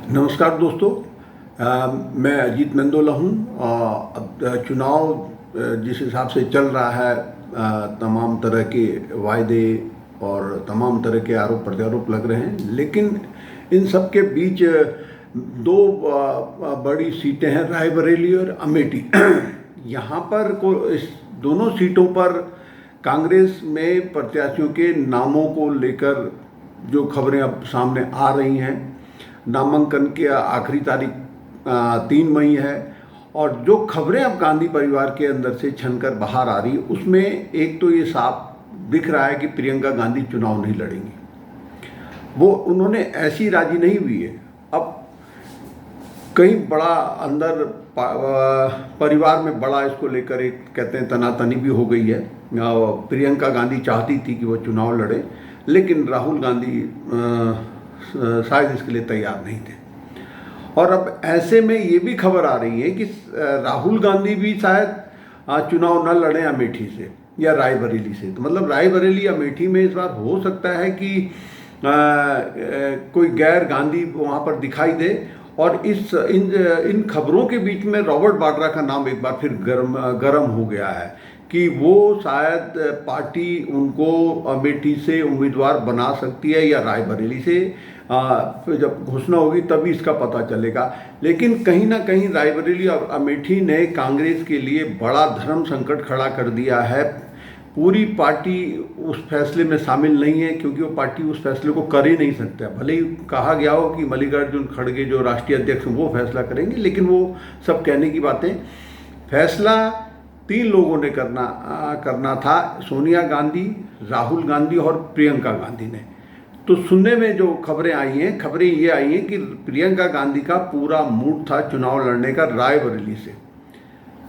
नमस्कार दोस्तों। मैं अजीत नंदोला हूँ। अब चुनाव जिस हिसाब से चल रहा है, तमाम तरह के वायदे और तमाम तरह के आरोप प्रत्यारोप लग रहे हैं, लेकिन इन सब के बीच दो बड़ी सीटें हैं, रायबरेली और अमेठी। यहाँ पर इस दोनों सीटों पर कांग्रेस में प्रत्याशियों के नामों को लेकर जो खबरें अब सामने आ रही हैं, नामांकन की आखिरी तारीख 3 मई है। और जो खबरें अब गांधी परिवार के अंदर से छनकर बाहर आ रही, उसमें एक तो ये साफ दिख रहा है कि प्रियंका गांधी चुनाव नहीं लड़ेंगी। वो उन्होंने ऐसी राजी नहीं हुई है। अब कहीं बड़ा अंदर परिवार में बड़ा इसको लेकर एक कहते हैं तनातनी भी हो गई है। प्रियंका गांधी चाहती थी कि वो चुनाव लड़े, लेकिन राहुल गांधी शायद इसके लिए तैयार नहीं थे। और अब ऐसे में ये भी खबर आ रही है कि राहुल गांधी भी शायद चुनाव न लड़े अमेठी से या रायबरेली से। तो मतलब रायबरेली अमेठी में इस बार हो सकता है कि कोई गैर गांधी वहाँ पर दिखाई दे। और इन खबरों के बीच में रॉबर्ट वाड्रा का नाम एक बार फिर गर्म हो गया है कि वो शायद पार्टी उनको अमेठी से उम्मीदवार बना सकती है या रायबरेली से। फिर जब घोषणा होगी तभी इसका पता चलेगा। लेकिन कहीं ना कहीं रायबरेली और अमेठी ने कांग्रेस के लिए बड़ा धर्म संकट खड़ा कर दिया है। पूरी पार्टी उस फैसले में शामिल नहीं है, क्योंकि वो पार्टी उस फैसले को कर ही नहीं सकता। भले ही कहा गया हो कि मल्लिकार्जुन खड़गे जो राष्ट्रीय अध्यक्ष हैं वो फैसला करेंगे, लेकिन वो सब कहने की बातें। फैसला 3 लोगों ने करना था, सोनिया गांधी, राहुल गांधी और प्रियंका गांधी ने। तो सुनने में जो खबरें आई हैं, खबरें ये आई हैं कि प्रियंका गांधी का पूरा मूड था चुनाव लड़ने का रायबरेली से,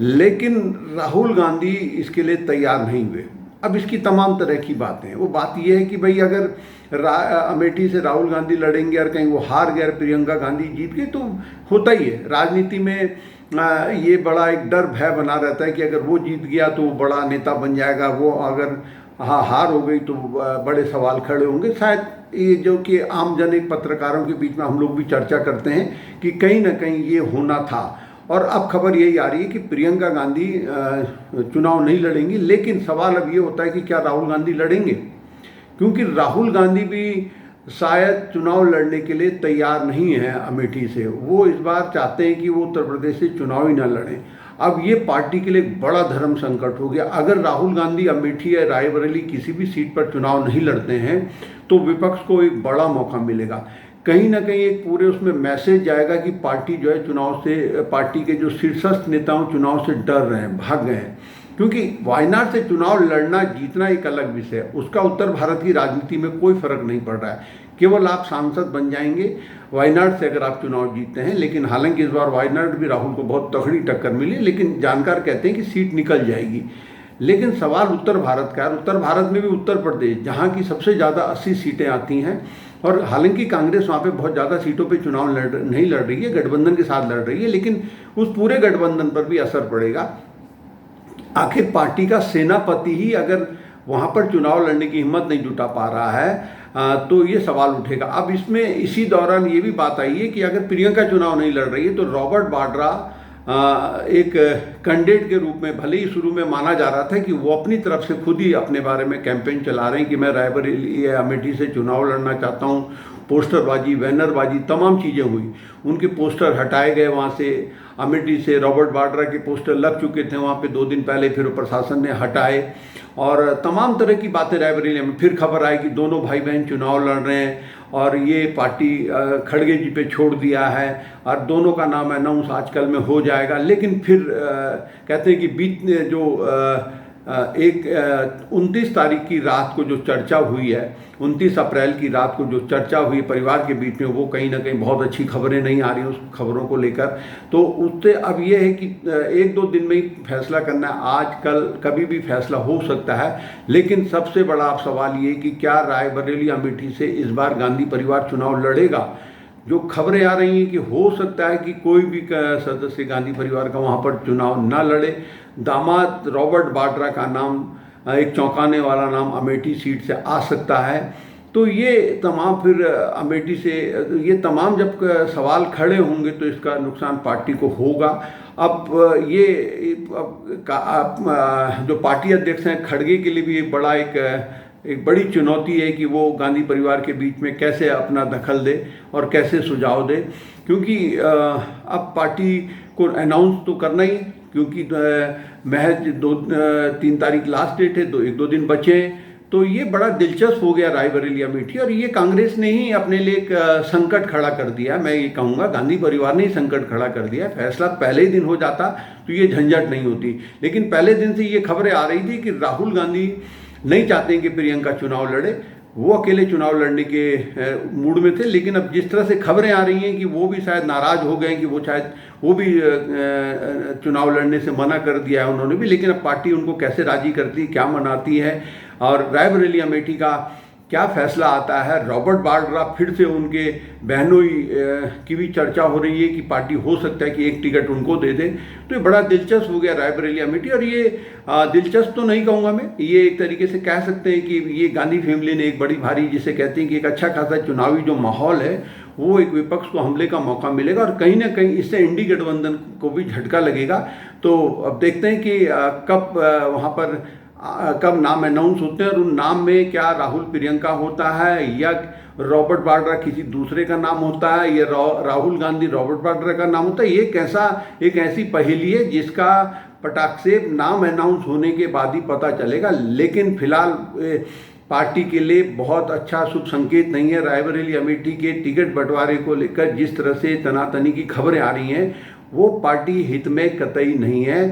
लेकिन राहुल गांधी इसके लिए तैयार नहीं हुए। अब इसकी तमाम तरह की बातें हैं। वो बात ये है कि भाई अगर अमेठी से राहुल गांधी लड़ेंगे और कहीं वो हार गए, प्रियंका गांधी जीत गई, तो होता ही है राजनीति में। ये बड़ा एक डर भय बना रहता है कि अगर वो जीत गया तो वो बड़ा नेता बन जाएगा, वो अगर हार हो गई तो बड़े सवाल खड़े होंगे। शायद ये जो कि आम जन एक पत्रकारों के बीच में हम लोग भी चर्चा करते हैं कि कहीं ना कहीं ये होना था। और अब खबर यही आ रही है कि प्रियंका गांधी चुनाव नहीं लड़ेंगी। लेकिन सवाल अब ये होता है कि क्या राहुल गांधी लड़ेंगे, क्योंकि राहुल गांधी भी शायद चुनाव लड़ने के लिए तैयार नहीं है अमेठी से। वो इस बार चाहते हैं कि वो उत्तर प्रदेश से चुनाव ही ना लड़ें। अब ये पार्टी के लिए एक बड़ा धर्म संकट हो गया। अगर राहुल गांधी अमेठी या रायबरेली किसी भी सीट पर चुनाव नहीं लड़ते हैं तो विपक्ष को एक बड़ा मौका मिलेगा। कहीं ना कहीं एक पूरे उसमें मैसेज जाएगा कि पार्टी जो है चुनाव से, पार्टी के जो शीर्षस्थ नेताओं चुनाव से डर रहे हैं, भाग गए हैं। क्योंकि वायनाड से चुनाव लड़ना जीतना एक अलग विषय है, उसका उत्तर भारत की राजनीति में कोई फर्क नहीं पड़ रहा है। केवल आप सांसद बन जाएंगे वायनाड से अगर आप चुनाव जीतते हैं। लेकिन हालांकि इस बार वायनाड भी राहुल को बहुत तगड़ी टक्कर मिली, लेकिन जानकार कहते हैं कि सीट निकल जाएगी। लेकिन सवाल उत्तर भारत का है। उत्तर भारत में भी उत्तर प्रदेश, जहाँ की सबसे ज़्यादा 80 सीटें आती हैं, और हालांकि कांग्रेस वहाँ पे बहुत ज़्यादा सीटों पे चुनाव नहीं लड़ रही है, गठबंधन के साथ लड़ रही है, लेकिन उस पूरे गठबंधन पर भी असर पड़ेगा। आखिर पार्टी का सेनापति ही अगर वहाँ पर चुनाव लड़ने की हिम्मत नहीं जुटा पा रहा है तो ये सवाल उठेगा। अब इसमें इसी दौरान ये भी बात आई है कि अगर प्रियंका चुनाव नहीं लड़ रही है तो रॉबर्ट वाड्रा एक कैंडिडेट के रूप में, भले ही शुरू में माना जा रहा था कि वो अपनी तरफ से खुद ही अपने बारे में कैंपेन चला रहे हैं कि मैं रायबरेली या अमेठी से चुनाव लड़ना चाहता हूँ। पोस्टरबाजी, बैनरबाजी, तमाम चीज़ें हुई। उनके पोस्टर हटाए गए वहाँ से, अमेठी से रॉबर्ट वाड्रा के पोस्टर लग चुके थे वहाँ पे 2 दिन पहले, फिर प्रशासन ने हटाए। और तमाम तरह की बातें रायबरेली में। फिर खबर आई कि दोनों भाई बहन चुनाव लड़ रहे हैं और ये पार्टी खड़गे जी पे छोड़ दिया है और दोनों का नाम अनाउंस आजकल में हो जाएगा। लेकिन फिर कहते हैं कि बीत जो 29 तारीख की रात को जो चर्चा हुई है, 29 अप्रैल की रात को जो चर्चा हुई परिवार के बीच में, वो कहीं ना कहीं बहुत अच्छी खबरें नहीं आ रही उस खबरों को लेकर। तो उससे अब ये है कि 1-2 दिन में ही फैसला करना है। आज कल कभी भी फैसला हो सकता है। लेकिन सबसे बड़ा अब सवाल ये कि क्या रायबरेली अमेठी से इस बार गांधी परिवार चुनाव लड़ेगा। जो खबरें आ रही हैं कि हो सकता है कि कोई भी सदस्य गांधी परिवार का वहाँ पर चुनाव ना लड़े। दामाद रॉबर्ट वाड्रा का नाम एक चौंकाने वाला नाम अमेठी सीट से आ सकता है। तो ये तमाम फिर अमेठी से ये तमाम जब सवाल खड़े होंगे तो इसका नुकसान पार्टी को होगा। अब ये जो पार्टी अध्यक्ष हैं खड़गे के लिए भी एक बड़ा एक बड़ी चुनौती है कि वो गांधी परिवार के बीच में कैसे अपना दखल दे और कैसे सुझाव दे, क्योंकि अब पार्टी को अनाउंस तो करना ही, क्योंकि महज 3 तारीख लास्ट डेट है, 1-2 दिन बचे हैं। तो ये बड़ा दिलचस्प हो गया रायबरेली अमेठी, और ये कांग्रेस ने ही अपने लिए एक संकट खड़ा कर दिया। मैं ये कहूँगा गांधी परिवार ने ही संकट खड़ा कर दिया। फैसला पहले ही दिन हो जाता तो ये झंझट नहीं होती, लेकिन पहले दिन से ये खबरें आ रही थी कि राहुल गांधी नहीं चाहते कि प्रियंका चुनाव लड़े, वो अकेले चुनाव लड़ने के मूड में थे। लेकिन अब जिस तरह से खबरें आ रही हैं कि वो भी शायद नाराज़ हो गए कि वो भी चुनाव लड़ने से मना कर दिया है उन्होंने भी। लेकिन अब पार्टी उनको कैसे राजी करती है, क्या मनाती है, और रायबरेली अमेठी का क्या फैसला आता है। रॉबर्ट वाड्रा फिर से उनके बहनोई की भी चर्चा हो रही है कि पार्टी हो सकता है कि एक टिकट उनको दे दे। तो ये बड़ा दिलचस्प हो गया रायबरेली अमेठी। और ये दिलचस्प तो नहीं कहूँगा मैं, ये एक तरीके से कह सकते हैं कि ये गांधी फैमिली ने एक बड़ी भारी, जिसे कहते हैं कि एक अच्छा खासा चुनावी जो माहौल है, वो एक विपक्ष को हमले का मौका मिलेगा, और कहीं ना कहीं इससे इंडी गठबंधन को भी झटका लगेगा। तो अब देखते हैं कि कब वहाँ पर कब नाम अनाउंस होते हैं, और उन नाम में क्या राहुल प्रियंका होता है, या रॉबर्ट वाड्रा किसी दूसरे का नाम होता है, या राहुल गांधी रॉबर्ट वाड्रा का नाम होता है। ये एक ऐसी पहेली है जिसका पटाख से नाम अनाउंस होने के बाद ही पता चलेगा। लेकिन फिलहाल पार्टी के लिए बहुत अच्छा शुभ संकेत नहीं है। रायबरेली अमेठी के टिकट बंटवारे को लेकर जिस तरह से तनातनी की खबरें आ रही हैं, वो पार्टी हित में कतई नहीं है।